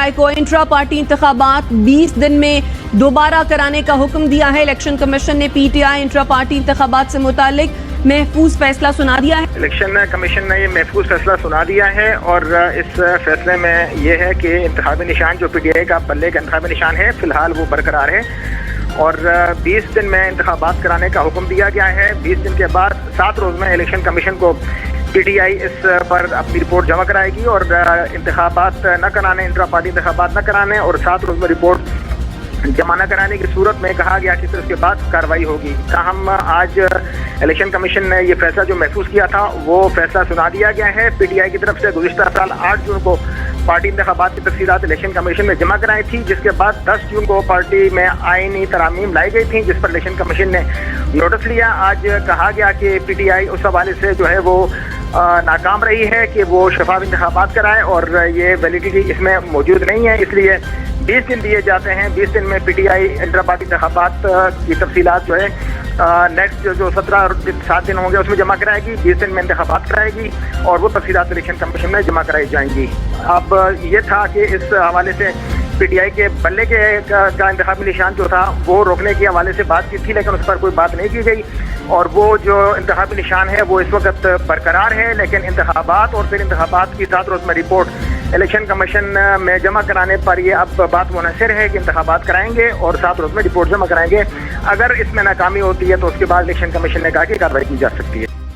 آئی کو intra party انتخابات 20 دن میں دوبارہ کرانے کا حکم دیا ہے۔ الیکشن کمیشن نے P T I intra party انتخابات سے متعلق محفوظ فیصلہ سنا دیا ہے۔ الیکشن کمیشن نے یہ محفوظ فیصلہ سنا دیا ہے اور اس فیصلے میں یہ ہے کہ انتخابی نشان جو پی ٹی آئی کا بلے کا انتخابی نشان ہے فی الحال وہ برقرار ہے اور 20 دن میں انتخابات کرانے کا حکم دیا گیا ہے۔ 20 دن کے بعد 7 روز میں الیکشن کمیشن کو پی ٹی آئی اس پر اپنی رپورٹ جمع کرائے گی اور انتخابات نہ کرانے، انٹرا پارٹی انتخابات نہ کرانے اور 7 روز میں رپورٹ جمع نہ کرانے کی صورت میں کہا گیا کہ پھر اس کے بعد کارروائی ہوگی۔ تاہم آج الیکشن کمیشن نے یہ فیصلہ جو محفوظ کیا تھا وہ فیصلہ سنا دیا گیا ہے۔ پی ٹی آئی کی طرف سے گزشتہ سال 8 جون کو پارٹی انتخابات کی تفصیلات الیکشن کمیشن میں جمع کرائی تھی، جس کے بعد 10 جون کو پارٹی میں آئینی ترامیم لائی گئی تھیں، جس پر الیکشن کمیشن نے نوٹس لیا۔ آج کہا گیا کہ پی ٹی آئی اس حوالے سے جو ہے وہ ناکام رہی ہے کہ وہ شفاف انتخابات کرائے اور یہ ویلیڈیٹی اس میں موجود نہیں ہے، اس لیے 20 دن دیے جاتے ہیں۔ 20 دن میں P T I intra party انتخابات کی تفصیلات جو ہے نیکسٹ جو 7 دن ہوں گے اس میں جمع کرائے گی۔ 20 دن میں انتخابات کرائے گی اور وہ تفصیلات الیکشن کمیشن میں جمع کرائی جائیں گی۔ اب یہ تھا کہ اس حوالے سے پی ٹی آئی کے بلے کا انتخابی نشان جو تھا وہ روکنے کے حوالے سے بات کی تھی، لیکن اس پر کوئی بات نہیں کی گئی اور وہ جو انتخابی نشان ہے وہ اس وقت برقرار ہے، لیکن انتخابات اور پھر انتخابات کی 7 روز میں رپورٹ الیکشن کمیشن میں جمع کرانے پر یہ اب بات منحصر ہے کہ انتخابات کرائیں گے اور 7 روز میں رپورٹ جمع کرائیں گے۔ اگر اس میں ناکامی ہوتی ہے تو اس کے بعد الیکشن کمیشن نے کہا کہ کارروائی کی جا سکتی ہے۔